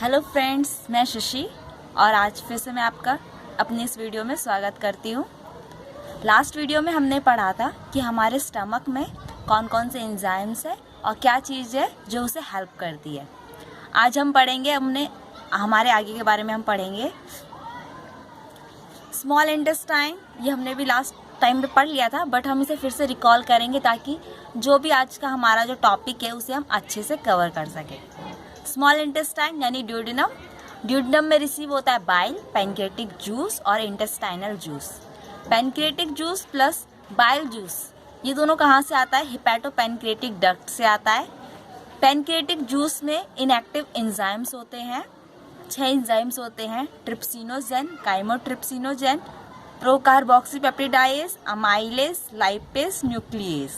Hello friends, मैं शशि और आज फिर से मैं आपका अपनी इस वीडियो में स्वागत करती हूँ। लास्ट वीडियो में हमने पढ़ा था कि हमारे स्टमक में कौन कौन से एंजाइम्स है और क्या चीज़ है जो उसे हेल्प करती है। आज हम पढ़ेंगे हमारे आगे के बारे में हम पढ़ेंगे स्मॉल इंटेस्टाइन। ये हमने भी लास्ट टाइम पे पढ़ लिया था, बट हम इसे फिर से रिकॉल करेंगे ताकि जो भी आज का हमारा जो टॉपिक है उसे हम अच्छे से कवर कर सकें। स्मॉल इंटेस्टाइन यानी ड्यूडेनम। ड्यूडेनम में रिसीव होता है बाइल, पैनक्रियाटिक जूस और intestinal juice. Pancreatic juice plus bile juice ये दोनों कहाँ से आता है? हिपैटोपैनक्रियाटिक डक्ट से आता है। पैनक्रियाटिक जूस में इनएक्टिव एंजाइम्स होते हैं, 6 एंजाइम्स होते हैं। Trypsinogen, chymotrypsinogen, procarboxypeptidase, amylase, lipase, nuclease.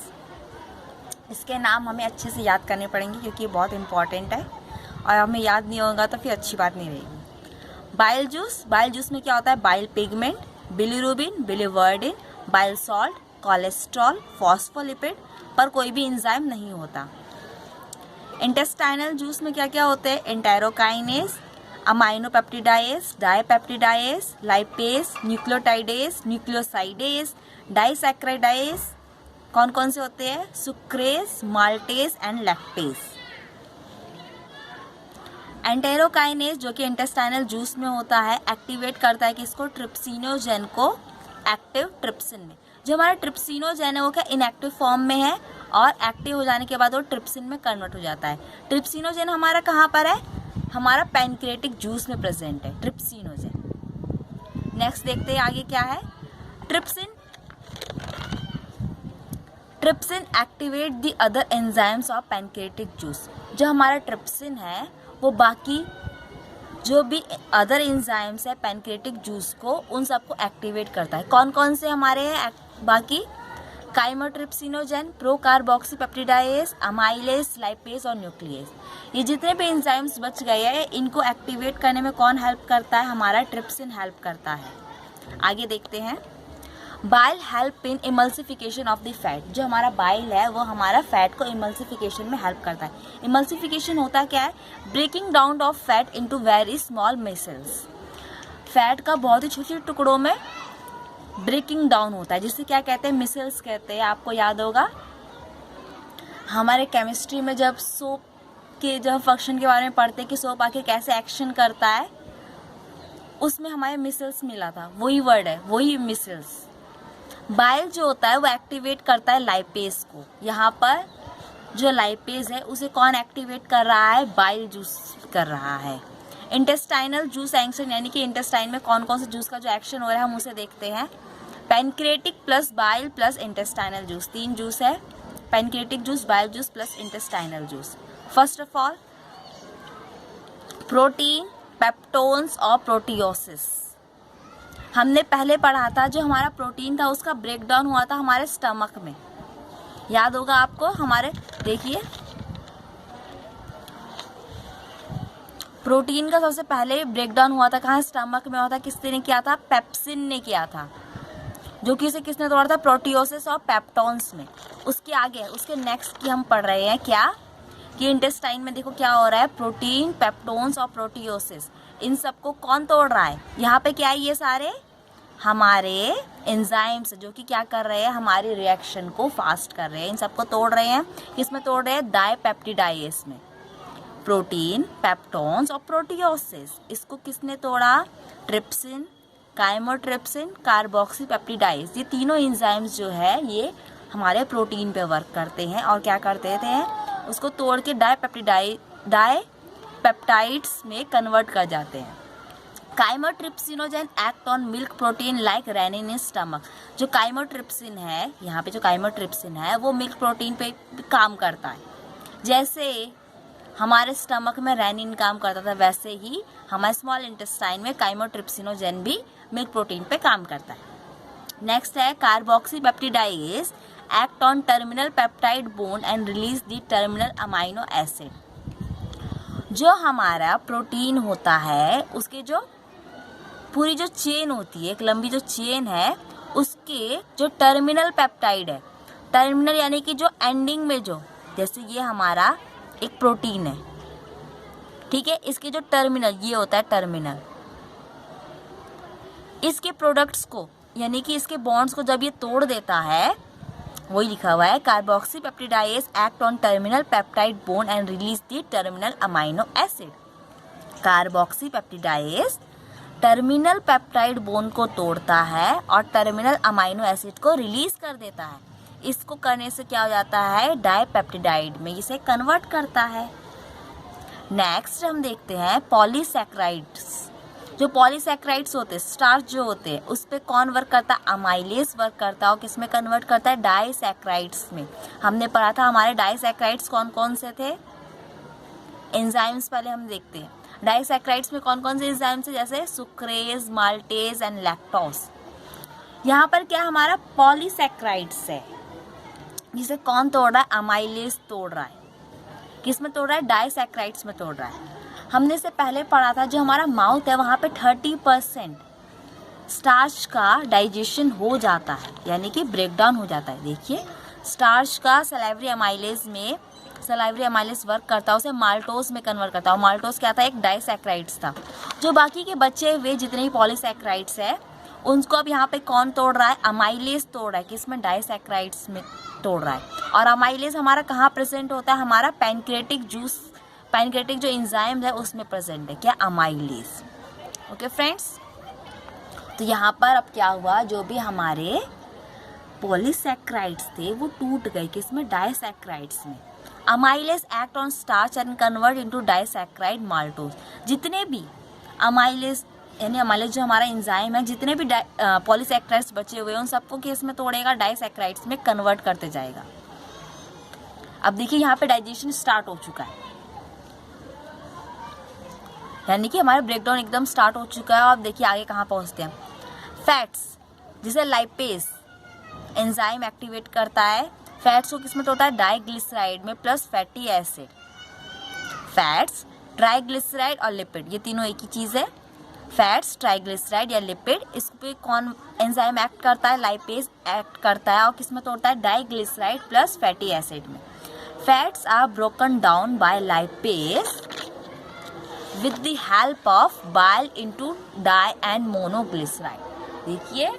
इसके नाम हमें अच्छे से याद करने पड़ेंगे क्योंकि ये बहुत इंपॉर्टेंट है और हमें याद नहीं होगा तो फिर अच्छी बात नहीं रहेगी। बाइल जूस में क्या होता है? Bile pigment, bilirubin, biliverdin, bile salt, cholesterol, phospholipid, पर कोई भी एंजाइम नहीं होता। इंटेस्टाइनल जूस में क्या क्या होते हैं? Enterokinase, aminopeptidase, dipeptidase, lipase, nucleotidase, nucleosidase, disaccharidase. कौन कौन से होते हैं? Sucrase, maltase and lactase. Enterokinase जो कि इंटेस्टाइनल जूस में होता है, एक्टिवेट करता है किसको? ट्रिप्सिनोजेन को एक्टिव ट्रिप्सिन में। जो हमारा ट्रिप्सिनोजेन है वो क्या इनएक्टिव फॉर्म में है और एक्टिव हो जाने के बाद वो ट्रिप्सिन में कन्वर्ट हो जाता है। ट्रिप्सिनोजेन हमारा कहाँ पर है? हमारा पैनक्रियाटिक जूस में प्रेजेंट है ट्रिप्सिनोजेन। नेक्स्ट देखते हैं आगे क्या है। Trypsin activate the other enzymes of pancreatic juice. जो हमारा ट्रिप्सिन है वो बाकी जो भी अदर एंजाइम्स है पैनक्रियाटिक जूस को उन सबको एक्टिवेट करता है। कौन कौन से हमारे हैं बाकी? काइमोट्रिप्सिनोजेन, प्रोकार्बोक्सीपेप्टिडाइज, अमाइलेज, लाइपेज और न्यूक्लियेज। ये जितने भी एंजाइम्स बच गए हैं इनको एक्टिवेट करने में कौन हेल्प करता है? हमारा ट्रिप्सिन हेल्प करता है। आगे देखते हैं। Bile help in emulsification of the fat. जो हमारा बाइल है वो हमारा फैट को इमल्सिफिकेशन में हेल्प करता है। इमल्सिफिकेशन होता क्या है? Breaking down of fat into very small micelles. Fat का बहुत ही छोटे टुकड़ों में ब्रेकिंग डाउन होता है, जिसे क्या कहते हैं? मिसल्स कहते हैं। आपको याद होगा हमारे केमिस्ट्री में जब सोप के जब फंक्शन के बारे में पढ़ते हैं कि सोप आखिर कैसे एक्शन करता है, उसमें हमारे मिसल्स मिला था। वही वर्ड है, वही मिसल्स। बाइल जो होता है वो एक्टिवेट करता है लाइपेज को। यहाँ पर जो लाइपेज है उसे कौन एक्टिवेट कर रहा है? बाइल जूस कर रहा है। इंटेस्टाइनल जूस एक्शन यानी कि इंटेस्टाइन में कौन कौन से जूस का जो एक्शन हो रहा है हम उसे देखते हैं। Pancreatic plus bile plus intestinal juice, 3 juice है। Pancreatic juice, bile juice plus intestinal juice. First of all protein, peptones और प्रोटियोसिस। हमने पहले पढ़ा था जो हमारा प्रोटीन था उसका ब्रेकडाउन हुआ था हमारे स्टमक में, याद होगा आपको। हमारे देखिए प्रोटीन का सबसे पहले ब्रेकडाउन हुआ था कहाँ? स्टमक में हुआ था। किसने किया था? पेप्सिन ने किया था। जो कि उसे किसने तोड़ा था? प्रोटियोसिस और पेप्टोन्स में। उसके आगे उसके नेक्स्ट की हम पढ़ रहे हैं क्या कि इंटेस्टाइन में देखो क्या हो रहा है? प्रोटीन, पेप्टोन्स और प्रोटियोसिस, इन सबको कौन तोड़ रहा है? यहाँ पे क्या है? ये सारे हमारे एंजाइम्स जो कि क्या कर रहे हैं? हमारी रिएक्शन को फास्ट कर रहे हैं। इन सबको तोड़ रहे हैं। किसमें तोड़ रहे हैं? डाइपेप्टिडाइज में। प्रोटीन, पेप्टोन्स और प्रोटियोसिस, इसको किसने तोड़ा? Trypsin, chymotrypsin, carboxypeptidase. ये तीनों एंजाइम्स जो है ये हमारे प्रोटीन पे वर्क करते हैं और क्या करते थे? उसको तोड़ के डाइपेप्टाइड्स में कन्वर्ट कर जाते हैं। Chymotrypsinogen act on milk protein like rennin in stomach. जो काइमोट्रिप्सिन है, यहाँ पे जो काइमोट्रिप्सिन है वो मिल्क प्रोटीन पे काम करता है। जैसे हमारे स्टमक में रेनिन काम करता था वैसे ही हमारे स्मॉल इंटेस्टाइन में काइमोट्रिप्सिनोजेन भी मिल्क प्रोटीन पे काम करता है। नेक्स्ट है carboxypeptidase act on terminal peptide bond and release the terminal amino acid. जो हमारा प्रोटीन होता है उसके जो पूरी जो चेन होती है, एक लंबी जो चेन है, उसके जो टर्मिनल पेप्टाइड है, टर्मिनल यानी कि जो एंडिंग में जो, जैसे ये हमारा एक प्रोटीन है, ठीक है। इसके जो टर्मिनल, ये होता है टर्मिनल, इसके प्रोडक्ट्स को यानी कि इसके बॉन्ड्स को जब ये तोड़ देता है, वही लिखा हुआ है, carboxypeptidase act on terminal peptide bond and release the terminal amino acid. Carboxypeptidase terminal peptide bond को तोड़ता है और टर्मिनल अमाइनो एसिड को रिलीज कर देता है। इसको करने से क्या हो जाता है, डाइपेप्टिडाइड में इसे कन्वर्ट करता है। नेक्स्ट हम देखते हैं पॉलीसैकेराइड्स। जो पॉलीसैकेराइड्स होते हैं, स्टार्च जो होते हैं, उस पे कौन वर्क करता है, अमाइलेज वर्क करता है और किस में कन्वर्ट करता है, डाइसैकेराइड्स में। हमने पढ़ा था हमारे डाइसैकेराइड्स कौन कौन से थे, एंजाइम्स पहले हम देखते हैं। डाइसैकेराइड्स में कौन कौन से एंजाइम्स है, जैसे सुक्रेज, माल्टेज एंड लैक्टोज। यहाँ पर क्या हमारा पॉलीसैकेराइड्स है, जिसे कौन तोड़ रहा है, अमाइलेज तोड़ रहा है। किस में तोड़ रहा है, डाइसैकेराइड्स में तोड़ रहा है। हमने से पहले पढ़ा था जो हमारा माउथ है वहाँ पे 30% स्टार्च का डाइजेशन हो जाता है, यानी कि ब्रेकडाउन हो जाता है। देखिए स्टार्च का सलाइवरी अमाइलेज में, सलाइवरी अमाइलेज वर्क करता है, उसे माल्टोज में कन्वर्ट करता है। और माल्टोज क्या था, एक डाइसैकेराइड्स था। जो बाकी के बचे हुए जितने भी पॉलीसैकेराइड्स है उनको अब यहाँ पे कौन तोड़ रहा है, अमाइलेज तोड़ रहा है। किसमें, डाइसैकेराइड्स में तोड़ रहा है। और अमाइलेज हमारा कहाँ प्रेजेंट होता है, हमारा पैनक्रेटिक जूस, पैनक्रेटिक जो एंजाइम है उसमें प्रेजेंट है, क्या, अमाइलेज। ओके फ्रेंड्स, तो यहाँ पर अब क्या हुआ, जो भी हमारे पॉलीसैकेराइड्स थे वो टूट गए, किसमें, डाइसैकेराइड्स में। Amylase act on starch and convert into disaccharide maltose. जितने भी अमाइलेज यानी अमाइलेज जो हमारा एंजाइम है, जितने भी पॉलीसैकेराइड्स बचे हुए हैं उन सबको किस में तोड़ेगा, डाइसैकेराइड्स में कन्वर्ट करते जाएगा। अब देखिए यहाँ पे डाइजेशन स्टार्ट हो चुका है, यानी कि हमारा ब्रेकडाउन एकदम स्टार्ट हो चुका है। और देखिए आगे कहाँ पहुँचते हैं, फैट्स, जिसे लाइपेज एंजाइम एक्टिवेट करता है। फैट्स को किसमें तोड़ता है, डाइग्लिसराइड में plus fatty acid. Fats, triglyceride और लिपिड, ये तीनों एक ही चीज़ है। फैट्स, ट्राइग्लिसराइड या लिपिड, इस पे कौन एंजाइम एक्ट करता है, लाइपेज एक्ट करता है और किसमें तोड़ता है, डाइग्लिसराइड प्लस फैटी एसिड में। Fats are broken down by lipase with the help of bile into di and monoglyceride। देखिए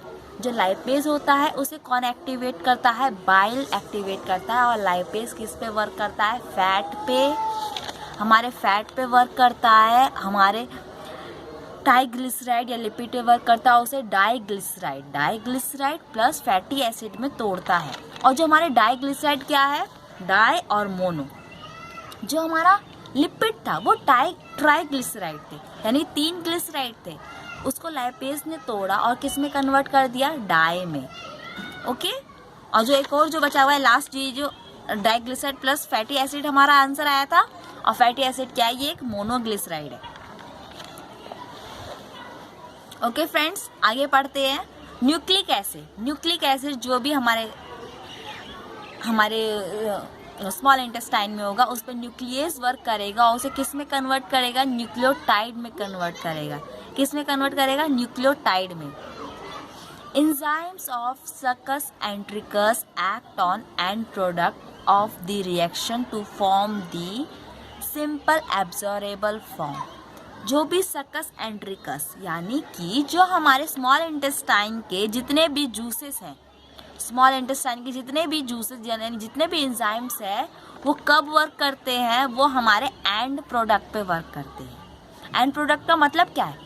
जो लाइपेज होता है उसे कौन एक्टिवेट करता है, बाइल एक्टिवेट करता है। और लाइपेज किस पे वर्क करता है, फैट पे, हमारे फैट पे वर्क करता है। हमारे ट्राइग्लिसराइड या लिपिड पे वर्क करता है, उसे diglyceride, diglyceride plus fatty acid में तोड़ता है। और जो हमारे डाइग्लिसराइड क्या है, डाई और मोनो। जो हमारा लिपिड था वो ट्राइग्लिसराइड थे, यानी 3 ग्लिसराइड थे, उसको लाइपेज ने तोड़ा और किस में कन्वर्ट कर दिया, डाई में। ओके, और जो एक और जो बचा हुआ है लास्ट, ये जो डाइग्लिसराइड प्लस फैटी एसिड हमारा आंसर आया था। और फैटी एसिड क्या है, ये एक मोनोग्लिसराइड है। ओके फ्रेंड्स, आगे पढ़ते हैं। न्यूक्लिक एसिड, न्यूक्लिक एसिड जो भी हमारे स्मॉल इंटेस्टाइन में होगा उस पर न्यूक्लियस वर्क करेगा और उसे किस में कन्वर्ट करेगा, न्यूक्लियोटाइड में कन्वर्ट करेगा। किस में कन्वर्ट करेगा, न्यूक्लियोटाइड में। Enzymes of succus entericus act on end product of the reaction to form the simple absorbable form. जो भी सक्कस एंट्रिकस यानी कि जो हमारे स्मॉल इंटेस्टाइन के जितने भी जूसेस हैं, स्मॉल इंटेस्टाइन के जितने भी जूसेस यानी जितने भी एंजाइम्स है, वो कब वर्क करते हैं, वो हमारे एंड प्रोडक्ट पे वर्क करते हैं। एंड प्रोडक्ट का मतलब क्या है,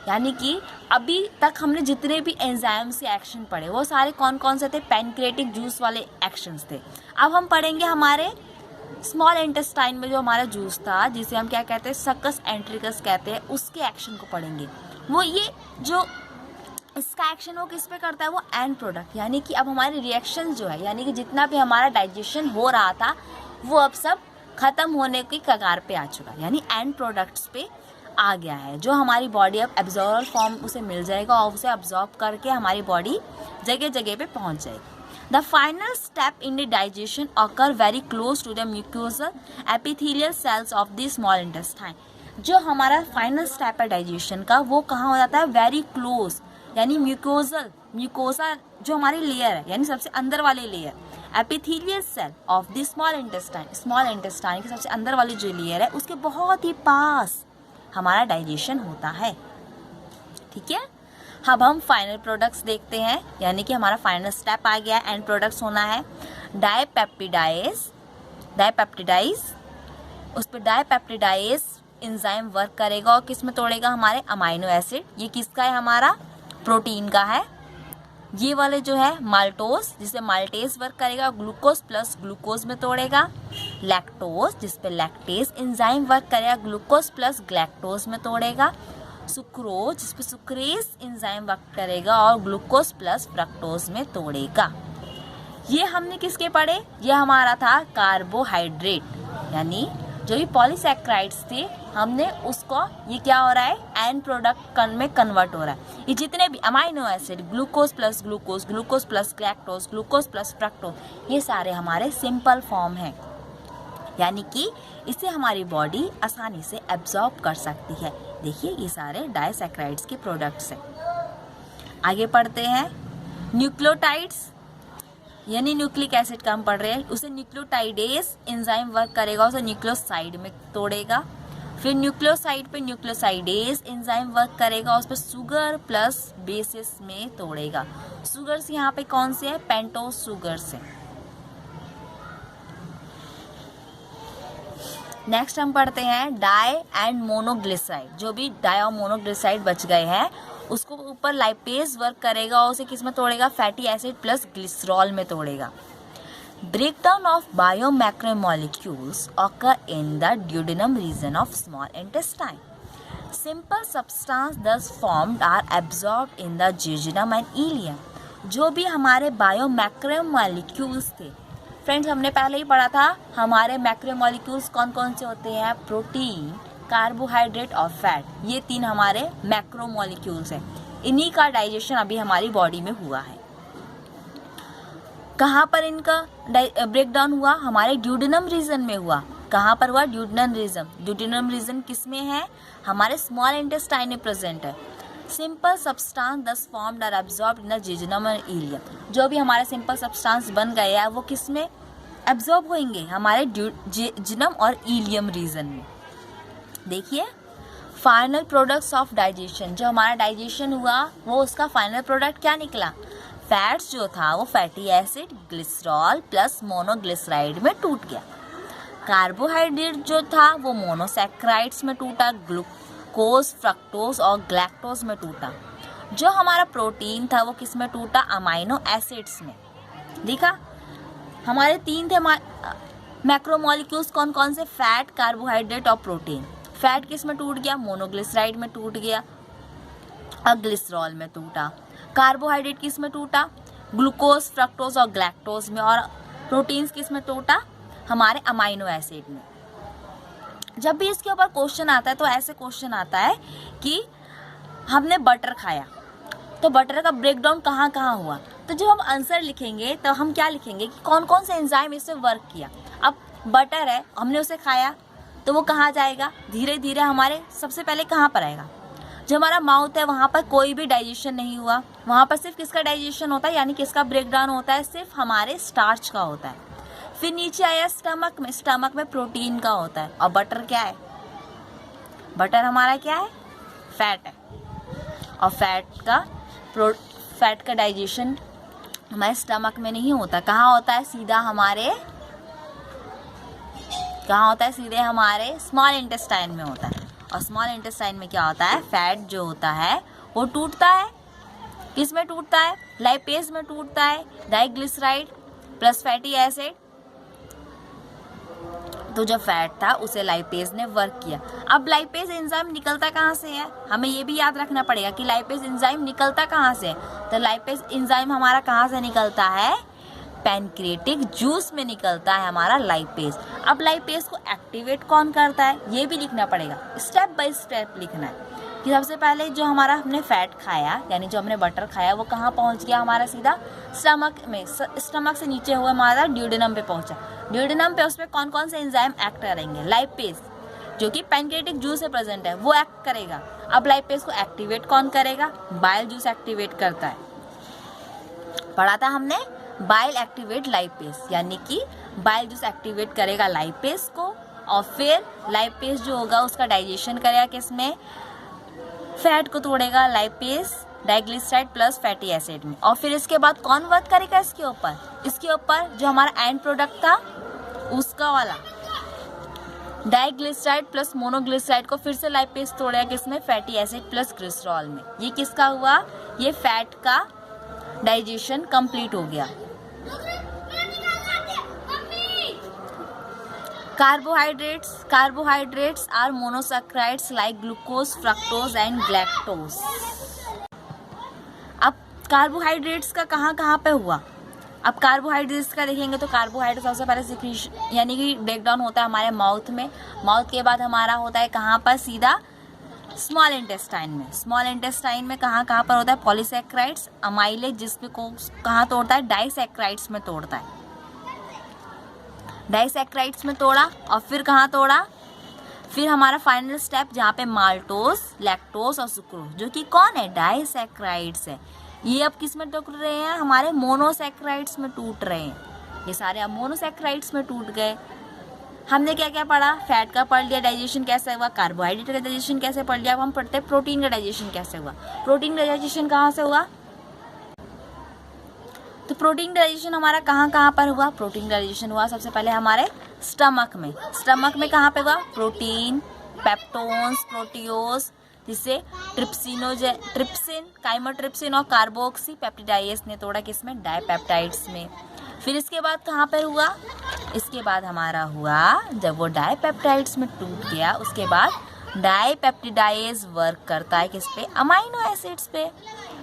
यानी कि अभी तक हमने जितने भी एंजाइम्स के एक्शन पढ़े वो सारे कौन कौन से थे, पैनक्रेटिक जूस वाले एक्शंस थे। अब हम पढ़ेंगे हमारे स्मॉल इंटेस्टाइन में जो हमारा जूस था, जिसे हम क्या कहते हैं, सक्कस एंट्रिकस कहते हैं, उसके एक्शन को पढ़ेंगे। वो ये जो इसका एक्शन वो किस पे करता है, वो एंड प्रोडक्ट, यानी कि अब हमारे रिएक्शन जो है, यानी कि जितना भी हमारा डाइजेशन हो रहा था वो अब सब खत्म होने की कगार पे आ चुका है, यानी एंड प्रोडक्ट्स पे आ गया है। जो हमारी बॉडी अब एब्जॉर्बर फॉर्म उसे मिल जाएगा और उसे अब्जॉर्ब करके हमारी बॉडी जगह जगह पे पहुंच जाएगी। The final step in the digestion occur very close to the mucosal epithelial cells of the small intestine. जो हमारा फाइनल स्टेप है डाइजेशन का, वो कहाँ हो जाता है, वेरी क्लोज, यानी म्यूकोसा जो हमारी लेयर है, यानी सबसे अंदर वाली layer, epithelial cell of the small intestine के सबसे अंदर वाली जो लेयर है उसके बहुत ही पास हमारा डाइजेशन होता है। ठीक है, अब हम फाइनल प्रोडक्ट्स देखते हैं, यानी कि हमारा फाइनल स्टेप आ गया, एंड प्रोडक्ट्स होना है डाइपेप्टिडाइज। उस पर डाइपेप्टिडाइज एंजाइम वर्क करेगा और किस में तोड़ेगा, हमारे अमाइनो एसिड। ये किसका है, हमारा प्रोटीन का है। ये वाले जो है माल्टोज, जिससे माल्टेज वर्क करेगा, ग्लूकोज प्लस ग्लूकोज में तोड़ेगा। लैक्टोज, जिस पे लैक्टेज एंजाइम वर्क करेगा, ग्लूकोज प्लस ग्लैक्टोज में तोड़ेगा। सुक्रोज, जिस पे सुक्रेज एंजाइम वर्क करेगा और ग्लूकोज प्लस फ्रक्टोज में तोड़ेगा। ये हमने किसके पढ़े, ये हमारा था कार्बोहाइड्रेट, यानी जो भी पॉलीसैकेराइड्स थे हमने उसको, ये क्या हो रहा है, एंड प्रोडक्ट में कन्वर्ट हो रहा है। ये जितने भी amino acid, glucose plus glucose, glucose plus galactose, glucose plus fructose, ये सारे हमारे सिंपल फॉर्म हैं, यानी कि इसे हमारी बॉडी आसानी से एब्जॉर्ब कर सकती है। देखिए ये सारे डाइसैकेराइड्स के प्रोडक्ट्स हैं। आगे पढ़ते हैं, न्यूक्लियोटाइड्स यानी न्यूक्लिक एसिड का हम पढ़ रहे हैं, उसे न्यूक्लियोटाइडेज एंजाइम वर्क करेगा, उसे न्यूक्लियोसाइड में तोड़ेगा। फिर न्यूक्लियोसाइड पे न्यूक्लियोसाइडेज एंजाइम वर्क करेगा, उस पर शुगर प्लस बेसिस में तोड़ेगा। शुगर्स यहाँ पे कौन से है, पेंटोज शुगर्स है। नेक्स्ट हम पढ़ते हैं डाई एंड मोनोग्लिसराइड। जो भी डाई और मोनोग्लिसराइड बच गए हैं उसको ऊपर लाइपेज वर्क करेगा और उसे किस में तोड़ेगा, फैटी एसिड प्लस ग्लिसरॉल में तोड़ेगा। Breakdown of biomacromolecules occur in the duodenum region of small intestine. Simple substance thus formed are absorbed in the jejunum and ileum. जो भी हमारे बायोमैक्रोमोलेक्यूल्स थे, फ्रेंड्स हमने पहले ही पढ़ा था, हमारे मैक्रोमोलेक्यूल्स कौन कौन से होते हैं, प्रोटीन, कार्बोहाइड्रेट और फैट, ये तीन हमारे मैक्रोमोलेक्यूल्स हैं। इन्हीं का डाइजेशन अभी हमारी बॉडी में हुआ है। कहाँ पर इनका ब्रेकडाउन हुआ, हमारे ड्यूडेनम रीजन में हुआ। कहाँ पर हुआ, ड्यूडेनम रीजन। ड्यूडेनम रीजन किस में है, हमारे स्मॉल इंटेस्टाइन में प्रेजेंट है। Simple substance thus formed are absorbed in the jejunum और इलियम। जो भी हमारे सिंपल सब्सटेंस बन गए हैं वो किस में एब्जॉर्ब होंगे, हमारे जेजुनम और इलियम रीजन में। देखिए फाइनल प्रोडक्ट्स ऑफ डाइजेशन, जो हमारा डाइजेशन हुआ वो उसका फाइनल प्रोडक्ट क्या निकला, फैट्स जो था वो fatty acid, glycerol plus monoglyceride में टूट गया। कार्बोहाइड्रेट जो था वो मोनोसैकेराइड्स में टूटा, ग्लूकोज, फ्रक्टोज और ग्लैक्टोज में टूटा। जो हमारा प्रोटीन था वो किस में टूटा, अमाइनो एसिड्स में। देखा हमारे तीन थे मैक्रोमोलेक्यूल्स कौन कौन से, फैट, कार्बोहाइड्रेट और प्रोटीन। फैट किस में टूट गया, मोनोग्लिसराइड में टूट गया और ग्लिसरॉल में टूटा। कार्बोहाइड्रेट किस में टूटा, ग्लूकोज, फ्रक्टोज और ग्लैक्टोज में। और प्रोटीन्स किस में टूटा, हमारे अमाइनो एसिड में। जब भी इसके ऊपर क्वेश्चन आता है तो ऐसे क्वेश्चन आता है कि हमने बटर खाया तो बटर का ब्रेकडाउन कहाँ कहाँ हुआ। तो जब हम आंसर लिखेंगे तो हम क्या लिखेंगे कि कौन कौन से एंजाइम इससे वर्क किया। अब बटर है, हमने उसे खाया तो वो कहाँ जाएगा, धीरे धीरे हमारे सबसे पहले कहाँ पर आएगा, जो हमारा माउथ है वहाँ पर कोई भी डाइजेशन नहीं हुआ, वहाँ पर सिर्फ किसका डाइजेशन होता है, यानी किसका ब्रेकडाउन होता है, सिर्फ हमारे स्टार्च का होता है। फिर नीचे आया स्टमक में, स्टमक में प्रोटीन का होता है। और बटर क्या है, बटर हमारा क्या है, फैट है। और फैट का डाइजेशन हमारे स्टमक में नहीं होता, कहाँ होता है, सीधा हमारे सीधे हमारे स्मॉल इंटेस्टाइन में होता है। और स्मॉल इंटेस्टाइन में क्या होता है, फैट जो होता है वो टूटता है, किस में टूटता है, लाइपेज में टूटता है, डाइग्लिसराइड प्लस फैटी एसिड। तो जो फैट था उसे लाइपेज ने वर्क किया। अब लाइपेज एंजाइम निकलता कहाँ से है, हमें ये भी याद रखना पड़ेगा कि लाइपेज एंजाइम निकलता कहाँ से है। तो लाइपेज एंजाइम हमारा कहाँ से निकलता है, पैनक्रिएटिक जूस में निकलता है हमारा लाइपेज। अब लाइपेज को एक्टिवेट कौन करता है ये भी लिखना पड़ेगा, स्टेप बाय स्टेप लिखना है कि सबसे पहले जो हमारा हमने फैट खाया यानी जो हमने बटर खाया वो कहाँ पहुँच गया, हमारा सीधा स्टमक में, स्टमक से नीचे हुआ हमारा ड्यूडेनम पे पहुँचा। ड्यूडेनम पे उसमें कौन कौन से एंजाइम एक्ट करेंगे, लाइपेज जो कि पैनक्रिएटिक जूस से प्रेजेंट है वो एक्ट करेगा। अब लाइपेज को एक्टिवेट कौन करेगा, बाइल जूस एक्टिवेट करता है, पढ़ा था हमने बाइल एक्टिवेट लाइपेज, यानी कि बाइल जूस एक्टिवेट करेगा लाइपेज को और फिर लाइपेज जो होगा उसका डाइजेशन करेगा किसमें, फैट को तोड़ेगा lipase diglyceride plus fatty acid में। और फिर इसके बाद कौन वर्क करेगा इसके ऊपर जो हमारा एंड प्रोडक्ट था उसका वाला डाइग्लिसराइड प्लस मोनोग्लिसराइड को फिर से लाइपेज तोड़ेगा किसमें, फैटी एसिड प्लस ग्लिसरॉल में। ये किसका हुआ, ये फैट का डाइजेशन कंप्लीट हो गया। Carbohydrates are monosaccharides like glucose, fructose and galactose. अब कार्बोहाइड्रेट्स का कहाँ पे हुआ, अब कार्बोहाइड्रेट्स का देखेंगे तो कार्बोहाइड्रेट सबसे पहले सिक्रीशन यानी कि ब्रेकडाउन होता है हमारे माउथ में। माउथ के बाद हमारा होता है कहाँ पर, सीधा स्मॉल इंटेस्टाइन में। स्मॉल इंटेस्टाइन में कहाँ पर होता है, पॉलीसैकेराइड्स, अमाइलेज जिसमें को कहाँ तोड़ता है, डाइसैकेराइड्स में तोड़ता है। डाइसैकेराइड्स में तोड़ा और फिर कहाँ तोड़ा, फिर हमारा फाइनल स्टेप जहाँ पे माल्टोज, लैक्टोज और सुक्रोज जो कि कौन है, डाइसैकेराइड्स है। ये अब किस में टूट रहे हैं, हमारे मोनोसैकेराइड्स में टूट रहे हैं। ये सारे अब मोनोसैकेराइड्स में टूट गए। हमने क्या क्या पढ़ा, फैट का पढ़ लिया, डाइजेशन कैसे हुआ, कार्बोहाइड्रेट का डाइजेशन कैसे पढ़ लिया। अब हम पढ़ते हैं प्रोटीन का डाइजेशन कैसे हुआ। प्रोटीन का डाइजेशन कहाँ से हुआ, तो प्रोटीन डाइजेशन हमारा कहाँ पर हुआ, प्रोटीन डाइजेशन हुआ सबसे पहले हमारे स्टमक में। स्टमक में कहाँ पे हुआ, प्रोटीन, पेप्टोन्स, प्रोटियोज, जिससे ट्रिप्सिन, काइमोट्रिप्सिन और कार्बोक्सी पेप्टिडाइज ने तोड़ा किसमें, डाइपेप्टाइड्स में। फिर इसके बाद कहाँ पर हुआ, इसके बाद हमारा हुआ जब वो डाइपेप्टाइड्स में टूट गया उसके बाद डाइपेप्टिडाइज वर्क करता है किस पे, अमाइनो एसिड्स पे।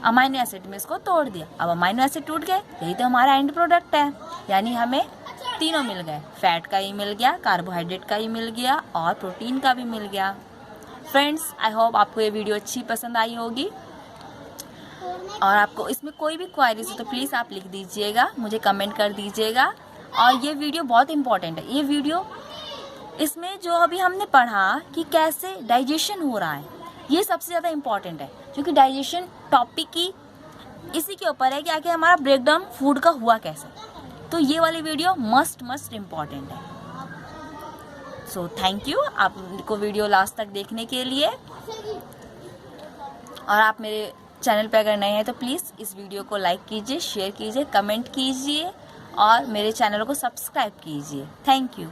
अमाइनो एसिड में इसको तोड़ दिया, अब अमाइनो एसिड टूट गए, यही तो हमारा एंड प्रोडक्ट है। यानी हमें तीनों मिल गए, फैट का ही मिल गया, कार्बोहाइड्रेट का ही मिल गया और प्रोटीन का भी मिल गया। फ्रेंड्स, आई होप आपको ये वीडियो अच्छी पसंद आई होगी और आपको इसमें कोई भी क्वारीज हो तो प्लीज़ आप लिख दीजिएगा, मुझे कमेंट कर दीजिएगा। और ये वीडियो बहुत इंपॉर्टेंट है, ये वीडियो इसमें जो अभी हमने पढ़ा कि कैसे डाइजेशन हो रहा है, ये सबसे ज़्यादा इम्पॉर्टेंट है क्योंकि डाइजेशन टॉपिक की इसी के ऊपर है कि आखिर हमारा ब्रेकडाउन फूड का हुआ कैसे। तो ये वाली वीडियो मस्ट इम्पॉर्टेंट है। सो थैंक यू आपको वीडियो लास्ट तक देखने के लिए। और आप मेरे चैनल पे अगर नए हैं तो प्लीज़ इस वीडियो को लाइक कीजिए, शेयर कीजिए, कमेंट कीजिए और मेरे चैनल को सब्सक्राइब कीजिए। Thank you.